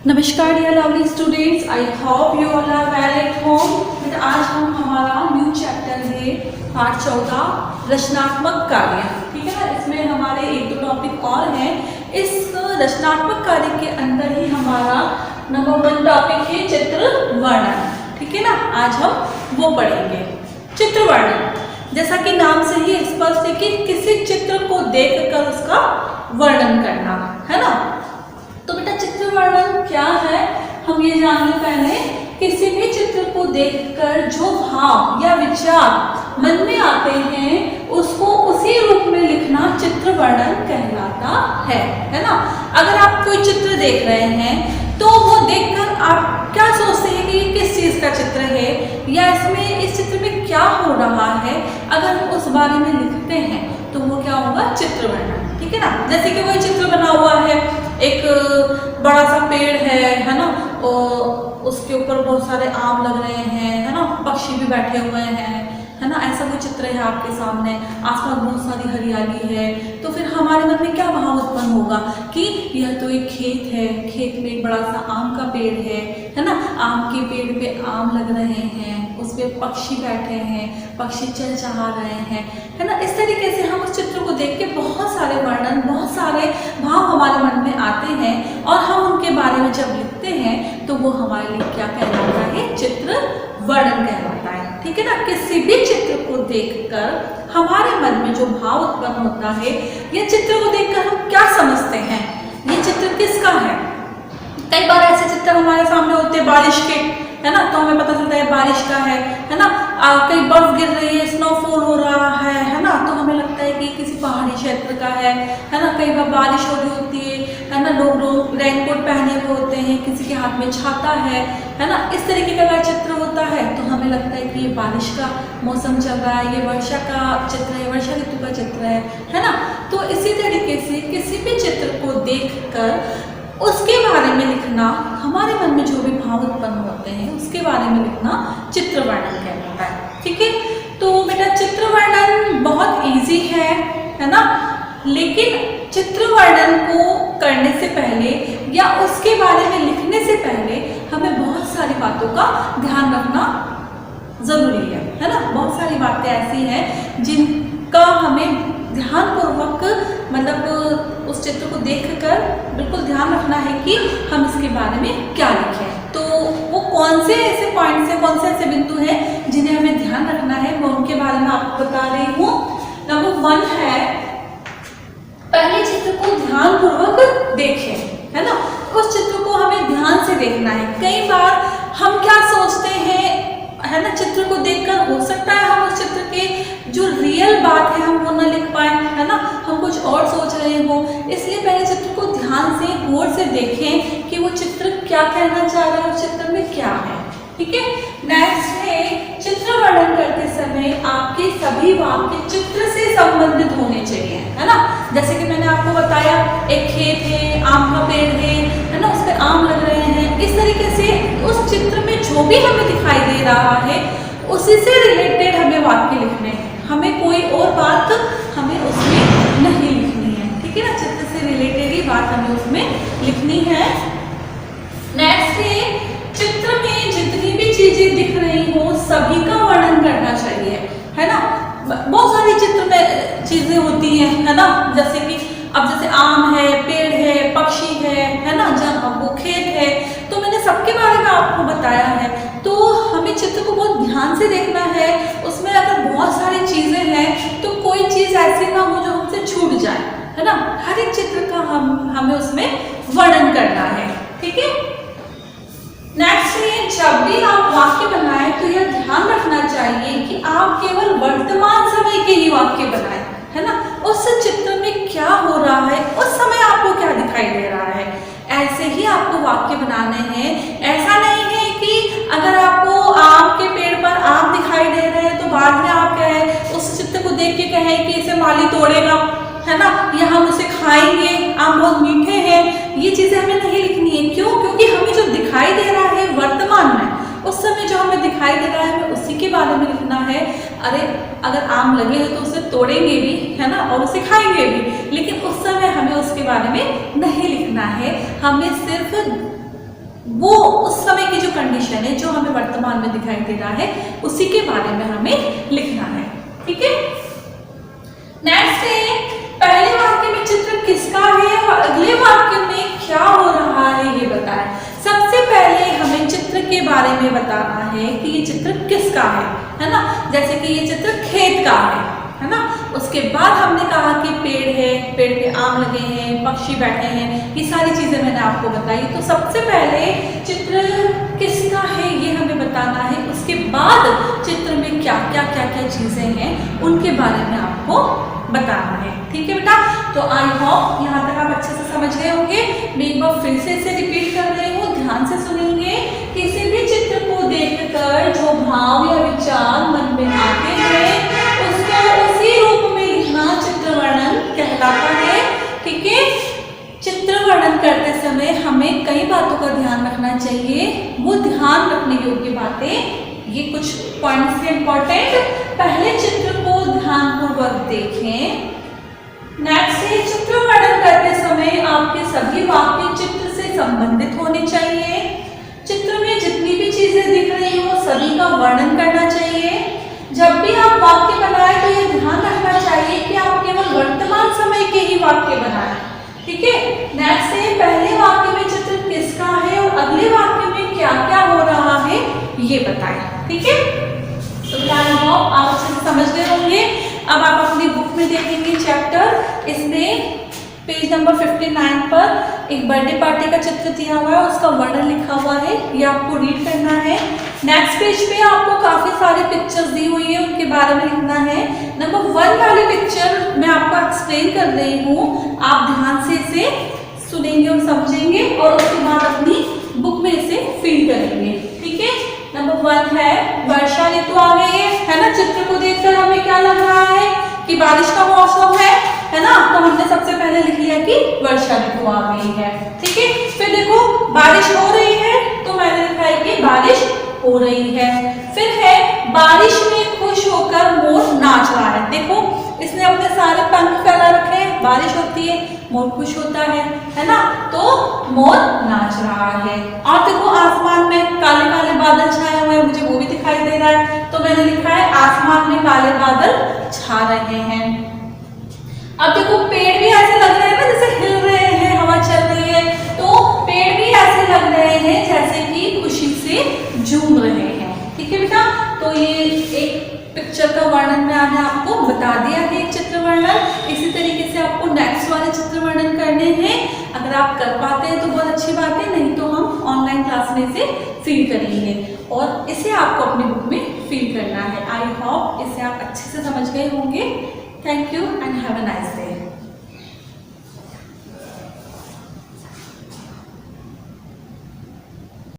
नमस्कार dear lovely students, I hope you all are well at home. But आज हम हमारा न्यू चैप्टर है पाठ 14 रचनात्मक कार्य। ठीक है ना, इसमें हमारे एक दो टॉपिक और हैं। इस रचनात्मक कार्य के अंदर ही हमारा नंबर 1 टॉपिक है चित्र वर्णन। ठीक है ना, आज हम वो पढ़ेंगे चित्र वर्णन। जैसा कि नाम से ही स्पष्ट है कि किसी चित्र को देखकर उसका वर्णन करना है ना। तो बेटा चित्र वर्णन क्या है, हम ये जानने पहले किसी भी चित्र को देखकर जो भाव या विचार मन में आते हैं उसको उसी रूप में लिखना चित्र वर्णन कहलाता है ना। अगर आप कोई चित्र देख रहे हैं तो वो देखकर आप क्या सोचते हैं कि ये किस चीज का चित्र है या इसमें इस चित्र में क्या हो रहा है, अगर हम उस बारे में लिखते हैं तो वो क्या होगा, चित्र वर्णन। ठीक है ना, जैसे कि कोई चित्र बना हुआ है, एक बड़ा सा पेड़ है ना, और उसके ऊपर बहुत सारे आम लग रहे हैं है ना, पक्षी भी बैठे हुए हैं है ना, ऐसा कोई चित्र है आपके सामने, आसपास बहुत सारी हरियाली है, तो फिर हमारे मन में क्या भाव उत्पन्न होगा कि यह तो एक खेत है, खेत में एक बड़ा सा आम का पेड़ है ना, आम के पेड़ पे आम लग रहे हैं, उस पे पक्षी बैठे हैं, पक्षी चहचहा रहे हैं है ना। इस तरीके से हम उस चित्र को देख के बहुत सारे वर्णन, बहुत सारे भाव हमारे मन में आते हैं और हम उनके बारे में जब लिखते हैं तो वो हमारे लिए क्या कहलाता है, चित्र वर्णन कहलाता है। ठीक है ना, किसी भी चित्र को देखकर हमारे मन में जो भाव उत्पन्न होता है, ये चित्र को देखकर हम क्या समझते हैं, ये चित्र किसका है। कई बार ऐसे चित्र हमारे सामने होते हैं बारिश के, है ना, तो हमें पता चलता है बारिश का है ना। कहीं बर्फ गिर रही है, स्नोफॉल हो रहा है ना, तो हमें लगता है कि किसी पहाड़ी क्षेत्र का है ना। कई बार बारिश हो रही होती है ना, लोग रेनकोट पहने हुए होते हैं, किसी के हाथ में छाता है ना। इस तरीके का अगर चित्र होता है तो हमें लगता है कि ये बारिश का मौसम चल रहा है, ये वर्षा का चित्र है, वर्षा ऋतु का चित्र है ना। तो इसी तरीके से किसी भी चित्र को देखकर उसके बारे में लिखना, हमारे मन में जो भी भाव उत्पन्न होते हैं उसके बारे में लिखना चित्र वर्णन कहलाता है। ठीक है, तो बेटा चित्र वर्णन बहुत इजी है ना, लेकिन चित्र वर्णन को करने से पहले या उसके बारे में लिखने से पहले हमें बहुत सारी बातों का ध्यान रखना जरूरी है ना। बहुत सारी बातें ऐसी हैं जिनका हमें ध्यानपूर्वक, मतलब उस चित्र को देखकर बिल्कुल ध्यान रखना है कि हम इसके बारे में क्या लिखें। तो वो कौन से ऐसे पॉइंट्स हैं, कौन से ऐसे बिंदु हैं जिन्हें हमें ध्यान रखना है, मैं उनके बारे में आपको बता रही हूँ। नंबर 1 है, पहले चित्र को ध्यानपूर्वक देखें है ना। उस चित्र को हमें ध्यान से देखना है। कई बार हम क्या सोचते हैं है ना, चित्र को देखकर हो सकता है हम उस चित्र के जो रियल बात है हम वो ना लिख पाए है ना, हम कुछ और सोच रहे हो। इसलिए पहले चित्र को ध्यान से गौर से देखें कि वो चित्र क्या कहना चाह रहा है, उस चित्र में क्या है। ठीक है, नेक्स्ट है, चित्र वर्णन करते समय आपके सभी वाक्य चित्र से संबंधित होने चाहिए है ना। जैसे कि मैंने आपको बताया, एक खेत है, आम का पेड़ है ना, उस पर आम लग रहे हैं। इस तरीके से उस चित्र में जो भी हमें दिखाई दे रहा है उसी से रिलेटेड हमें वाक्य लिखने हैं, हमें कोई और बात हमें उसमें नहीं लिखनी है। ठीक है ना, चित्र से रिलेटेड ही बात हमें उसमें लिखनी है। नेक्स्ट है, चित्र में जितनी भी चीजें दिख रही हो सभी का वर्णन करना चाहिए है ना। बहुत सारी चित्र में चीजें होती हैं है ना, जैसे कि अब जैसे आम है, पेड़ है, पक्षी है ना, जहाँ वो खेत है, तो मैंने सबके बारे में आपको बताया है। तो हमें चित्र को बहुत ध्यान से देखना है, उसमें अगर बहुत सारी चीजें हैं तो कोई चीज ऐसी ना हो जो हमसे छूट जाए है ना। हर एक चित्र का हमें उसमें वर्णन करना है। ठीक है, नेक्स्ट है, जब भी आप वाक्य बनाएं तो यह ध्यान रखना चाहिए कि आप केवल वर्तमान समय के ही वाक्य बनाएं है ना। उस चित्र में क्या हो रहा है, उस समय आपको क्या दिखाई दे रहा है, ऐसे ही आपको वाक्य बनाने हैं। ऐसा नहीं है कि अगर आपको आम के पेड़ पर आम दिखाई दे रहे हैं तो बाद में आप कहें, उस चित्र को देख के कहें कि इसे माली तोड़ेगा है ना, या हम उसे खाएंगे, आम बहुत मीठे हैं। ये चीजें हमें नहीं लिखनी है। क्यों? क्योंकि हमें जो दिखाई दे रहा है वर्तमान में, उस समय जो हमें दिखाई दे रहा है हमें उसी के बारे में लिखना है। अरे अगर आम लगे हैं तो उसे तोड़ेंगे भी है ना, और उसे खाएंगे भी, लेकिन उस समय हमें उसके बारे में नहीं लिखना है। हमें सिर्फ वो उस समय की जो कंडीशन है, जो हमें वर्तमान में दिखाई दे रहा है, उसी के बारे में हमें लिखना है। ठीक है, नेक्स्ट है पहले वाक्य में चित्र किसका है और अगले वाक्य में क्या हो रहा है ये बताएं। सबसे पहले हमें चित्र के बारे में बताना है कि ये चित्र किसका है ना। जैसे कि ये चित्र खेत का है ना। उसके बाद हमने कहा कि पेड़ है, पेड़ पे आम लगे हैं, पक्षी बैठे हैं, ये सारी चीजें मैंने आपको बताई। तो सबसे पहले चित्र किसका है ये हमें बताना है। उसके बाद चित्र में क्या क्या चीजें हैं उनके बारे में आपको बताना है। ठीक है बेटा, तो आई होप यहाँ तक आप अच्छे से समझ गए होंगे। मैं एक बार फिर से इसे रिपीट कर रही हूँ, ध्यान से सुनेंगे। किसी भी चित्र को देखकर जो भाव या विचार मन में आते हैं उसको उसी रूप में लिखना चित्र वर्णन कहलाता है। ठीक है, चित्र वर्णन करते समय हमें कई बातों का ध्यान रखना चाहिए। वो ध्यान रखने योग्य बातें, ये कुछ पॉइंट्स हैं इंपॉर्टेंट। पहले चित्र को ध्यानपूर्वक देखें। नेक्स्ट है चित्र वर्णन करते समय आपके सभी वाक्य चित्र से संबंधित होने चाहिए। चित्र में जितनी भी चीजें दिख रही हो सभी का वर्णन करना चाहिए। जब भी आप वाक्य बनाएं तो ये ध्यान रखना चाहिए कि आप केवल वर्तमान समय के ही वाक्य बनाएं। ठीक है, नेक्स्ट है पहले वाक्य में चित्र किसका है और अगले वाक्य में क्या क्या हो रहा है ये बताएं। ठीक है, तो आप अच्छे से समझ गए होंगे। अब आप अपनी बुक में देखेंगे चैप्टर, इसमें पेज नंबर 59 पर एक बर्थडे पार्टी का चित्र दिया हुआ है, उसका वर्णन लिखा हुआ है, ये आपको रीड करना है। नेक्स्ट पेज पे आपको काफी सारी पिक्चर्स दी हुई है, उनके बारे में लिखना है। नंबर 1 वाली पिक्चर मैं आपको एक्सप्लेन कर रही हूँ, आप ध्यान से इसे सुनेंगे और समझेंगे और उसके बाद अपनी बुक में इसे फील करेंगे। ठीक है, नंबर 1 है वर्षा ऋतु आ गई है ना। चित्र को देखकर हमें क्या लग रहा है कि बारिश का मौसम है ना। तो हमने सबसे पहले लिख लिया कि वर्षा ऋतु आ गई है। ठीक है, फिर देखो बारिश हो रही है तो मैंने लिखा है कि बारिश हो रही है। फिर है बारिश में खुश होकर मोर नाच रहा है। देखो इसने अपने सारे पंख फैला रखे हैं, बारिश होती है मोर खुश होता है ना, तो मोर नाच रहा है। और देखो आसमान में काले काले बादल छाए हुए हैं, मुझे वो भी दिखाई दे रहा है, तो मैंने लिखा है आसमान में काले बादल छा रहे हैं। अब देखो पेड़ भी ऐसे लग रहे हैं ना जैसे हिल रहे हैं, हवा चल रही है, तो पेड़ भी ऐसे लग रहे हैं जैसे कि खुशी से झूम रहे हैं। ठीक है बेटा, तो ये एक पिक्चर का वर्णन मैंने आपको बता दिया है, एक चित्र वर्णन। इसी तरीके से आपको नेक्स्ट वाले चित्र वर्णन करने हैं। अगर आप कर पाते हैं तो बहुत अच्छी बात है, नहीं तो हम ऑनलाइन क्लास में इसे फील करेंगे और इसे आपको अपनी बुक में फील करना है। आई होप इसे आप अच्छे से समझ गए होंगे। Thank you and have a nice day.